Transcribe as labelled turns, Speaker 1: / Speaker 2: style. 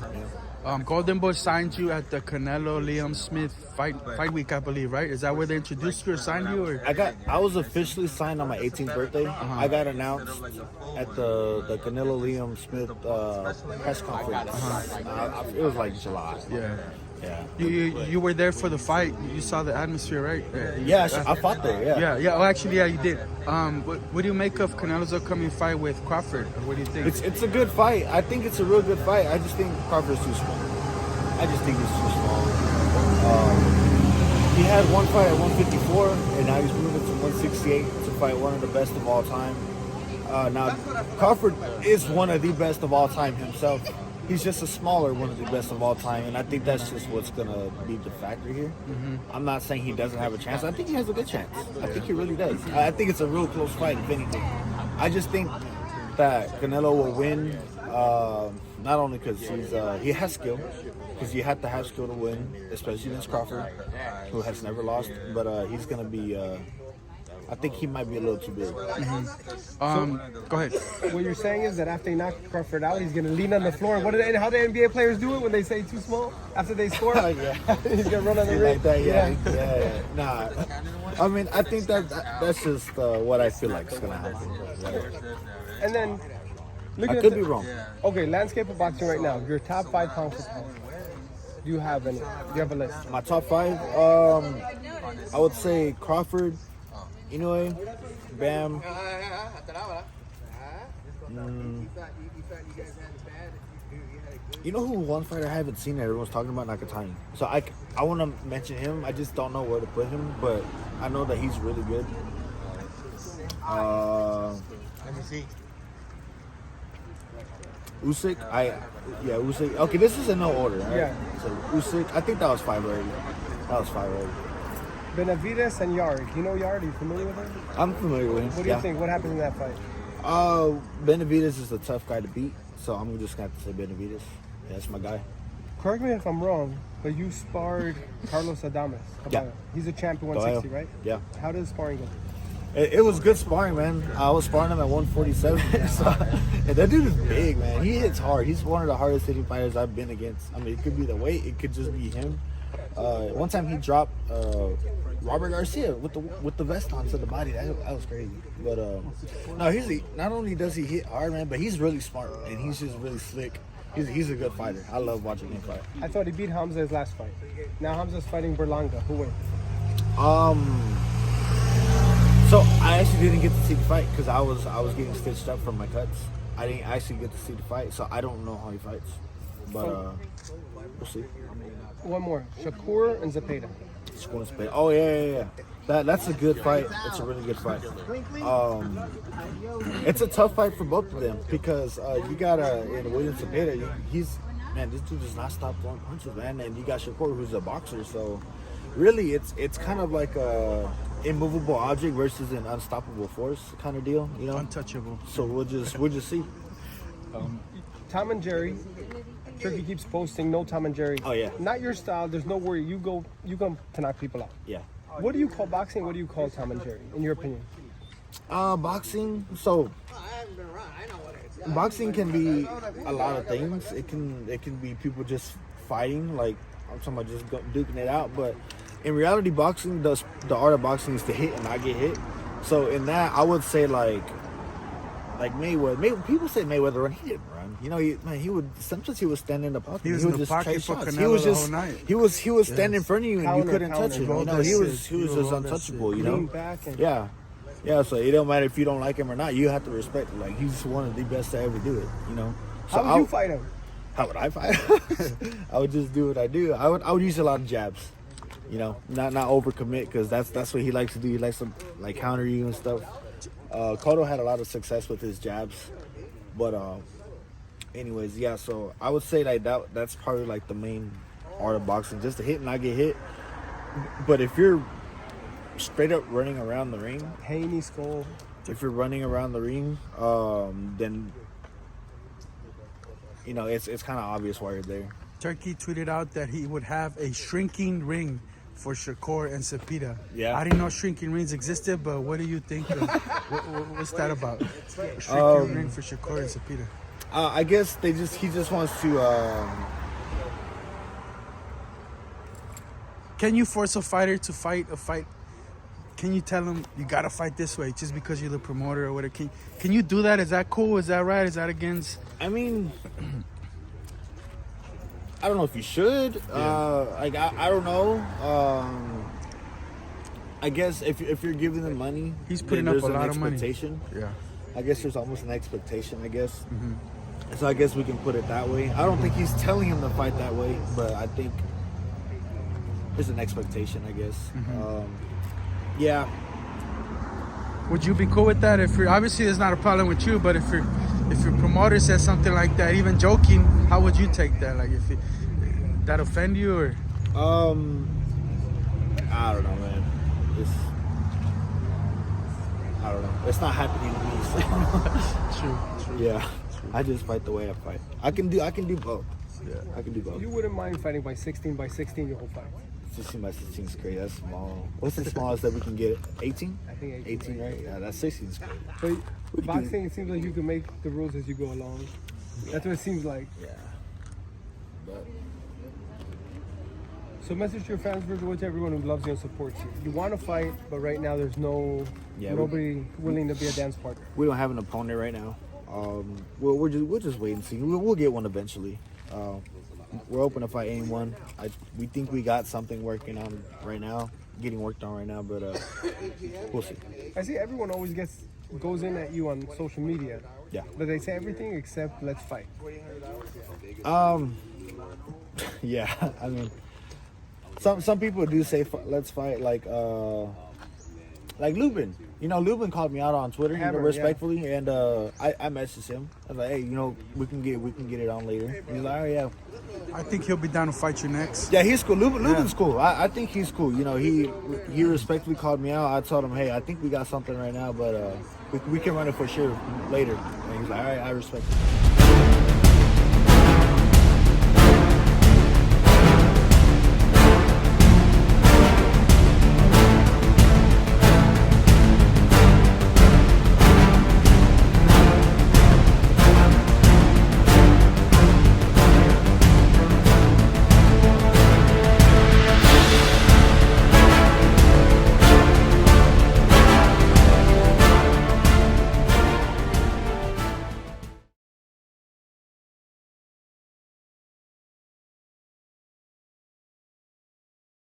Speaker 1: Yeah. Golden Boy signed you at the Canelo Liam Smith fight week, I believe, right? Is that where they introduced you or signed you? Or?
Speaker 2: I was officially signed on my 18th birthday. I got announced at the Canelo Liam Smith press conference. It was like July.
Speaker 1: Yeah.
Speaker 2: Yeah.
Speaker 1: You were there for the fight. You saw the atmosphere, right?
Speaker 2: Yeah, I fought there. Yeah.
Speaker 1: Yeah. Oh, actually, yeah, you did. What do you make of Canelo's upcoming fight with Crawford? Or what do you think?
Speaker 2: It's a good fight. I think it's a real good fight. I just think Crawford's too small. I just think he's too small. He had one fight at 154, and now he's moving to 168 to fight one of the best of all time. Now, Crawford is one of the best of all time himself. He's just a smaller one of the best of all time, and I think that's just what's going to be the factor here. I'm not saying he doesn't have a chance. I think he has a good chance. I think he really does. I think it's a real close fight, if anything. I just think that Canelo will win, not only because he has skill, because you have to have skill to win, especially against Crawford, who has never lost, but he's going to be... I think he might be a little too big.
Speaker 1: Go ahead.
Speaker 3: What you're saying is that after he knocks Crawford out, he's going to lean on the floor. How do NBA players do it when they say too small after they score?
Speaker 2: Yeah.
Speaker 3: He's going to run on the ring.
Speaker 2: Like that, yeah. Nah, I mean, I think that's just what I feel like is going to happen.
Speaker 3: And then,
Speaker 2: I could be wrong.
Speaker 3: Okay, landscape of boxing right now. Your top 5 pound for pound. Do you have any? Do you have a list?
Speaker 2: My top 5, I would say Crawford, Inoue, Bam. You know who one fighter I haven't seen that everyone's talking about? Nakatani. So I want to mention him. I just don't know where to put him, but I know that he's really good.
Speaker 4: Let me see.
Speaker 2: Usyk, Usyk. Okay, this is in no order, right?
Speaker 3: Yeah.
Speaker 2: So Usyk, I think that was 5 already.
Speaker 3: Benavidez and Yard. You know Yard? Are you familiar with him?
Speaker 2: I'm familiar with him.
Speaker 3: What do you think? What happened in that fight?
Speaker 2: Benavidez is a tough guy to beat, so I'm just going to have to say Benavidez. Yeah, that's my guy.
Speaker 3: Correct me if I'm wrong, but you sparred Carlos Adames.
Speaker 2: Yeah.
Speaker 3: He's a champion 160, right?
Speaker 2: Yeah.
Speaker 3: How did the sparring go?
Speaker 2: It was good sparring, man. I was sparring him at 147. So, and that dude is big, man. He hits hard. He's one of the hardest hitting fighters I've been against. I mean, it could be the weight. It could just be him. One time he dropped Robert Garcia with the vest on to the body. That was crazy. But no, not only does he hit hard, man, but he's really smart and he's just really slick. He's a good fighter. I love watching him fight.
Speaker 3: I thought he beat Hamza his last fight. Now Hamza's fighting Berlanga. Who wins?
Speaker 2: So I actually didn't get to see the fight because I was getting stitched up from my cuts. I didn't actually get to see the fight, so I don't know how he fights. But we'll see.
Speaker 3: One more. Shakur and Zepeda.
Speaker 2: Shakur and Zepeda. Oh yeah. That's a good fight. It's a really good fight. It's a tough fight for both of them because you got William Zepeda. This dude does not stop throwing punches, man. And you got Shakur, who's a boxer. So really, it's kind of like a immovable object versus an unstoppable force kind of deal, you know.
Speaker 1: Untouchable.
Speaker 2: So we'll just see.
Speaker 3: Tom and Jerry. Turkey keeps posting no Tom and Jerry.
Speaker 2: Oh yeah.
Speaker 3: Not your style. There's no worry. You go to knock people out.
Speaker 2: Yeah.
Speaker 3: What do you call boxing? What do you call Tom and Jerry, in your opinion?
Speaker 2: Boxing. So boxing can be a lot of things. It can be people just fighting, like I'm talking about just duking it out. But in reality, boxing, the art of boxing is to hit and not get hit. So in that, I would say like Mayweather. People say Mayweather run. He didn't run. You know, he would sometimes he would stand in the pocket.
Speaker 1: He was
Speaker 2: would
Speaker 1: in the
Speaker 2: just
Speaker 1: pocket
Speaker 2: trade
Speaker 1: for
Speaker 2: shots.
Speaker 1: Canelo the whole night.
Speaker 2: He was standing in front of you and you couldn't touch him. You know, he was just untouchable. You know.
Speaker 3: Back and
Speaker 2: Yeah. So it don't matter if you don't like him or not. You have to respect him. Like he's one of the best to ever do it. You know. So
Speaker 3: how would you fight him?
Speaker 2: How would I fight? I would just do what I do. I would use a lot of jabs. You know, not overcommit because that's what he likes to do. He likes to like counter you and stuff. Cotto had a lot of success with his jabs, but anyways, yeah. So I would say like that's probably like the main art of boxing, just to hit and not get hit. But if you're straight up running around the ring,
Speaker 3: Haney skull.
Speaker 2: If you're running around the ring, then you know it's kind of obvious why you're there.
Speaker 1: Turkey tweeted out that he would have a shrinking ring for Shakur and Zepeda.
Speaker 2: Yeah.
Speaker 1: I didn't know shrinking rings existed, but what do you think? What's that about? A shrinking ring for Shakur and Zepeda.
Speaker 2: I guess he just wants to.
Speaker 1: Can you force a fighter to fight a fight? Can you tell him you gotta fight this way just because you're the promoter or whatever? Can you do that? Is that cool? Is that right? Is that against?
Speaker 2: I mean, I don't know if you should. Like I don't know. I guess if you're giving them money,
Speaker 1: He's putting
Speaker 2: then
Speaker 1: up a
Speaker 2: there's
Speaker 1: lot
Speaker 2: an
Speaker 1: of money.
Speaker 2: expectation.
Speaker 1: Yeah.
Speaker 2: I guess there's almost an expectation. I guess. So I guess we can put it that way. I don't think he's telling him to fight that way, but I think there's an expectation. I guess. Yeah.
Speaker 1: Would you be cool with that? If you're obviously there's not a problem with you, but if your promoter says something like that, even joking, how would you take that? Like if that offend you or?
Speaker 2: I don't know, man. I don't know. It's not happening to me. So.
Speaker 1: True.
Speaker 2: Yeah. True. I just fight the way I fight. I can do both.
Speaker 1: Yeah.
Speaker 2: I can do both.
Speaker 3: You wouldn't mind fighting by 16 your whole fight?
Speaker 2: 16 by 16 is great. That's small. What's the smallest that we can get? 18?
Speaker 3: I think
Speaker 2: 18, right? Yeah, that's 16 is great.
Speaker 3: But boxing, it seems like you can make the rules as you go along. That's what it seems like.
Speaker 2: Yeah. But
Speaker 3: So message to your fans, Vergil, to everyone who loves you and supports you. You want to fight, but right now there's nobody willing to be a dance partner.
Speaker 2: we don't have an opponent right now. We'll just wait and see. We'll get one eventually. We're open to fight anyone. We think we got something working on right now, getting worked on right now, but we'll see.
Speaker 3: I see everyone always goes in at you on social media.
Speaker 2: Yeah.
Speaker 3: But they say everything except let's fight.
Speaker 2: Yeah. I mean, some people do say let's fight, like Lubin. You know, Lubin called me out on Twitter, respectfully, and I messaged him. I was like, hey, we can get it on later. He's like, oh yeah.
Speaker 1: I think he'll be down to fight you next.
Speaker 2: Yeah, he's cool. Lubin's cool. I think he's cool. You know, he respectfully called me out. I told him, hey, I think we got something right now, but we can run it for sure later. And he's like, all right, I respect it.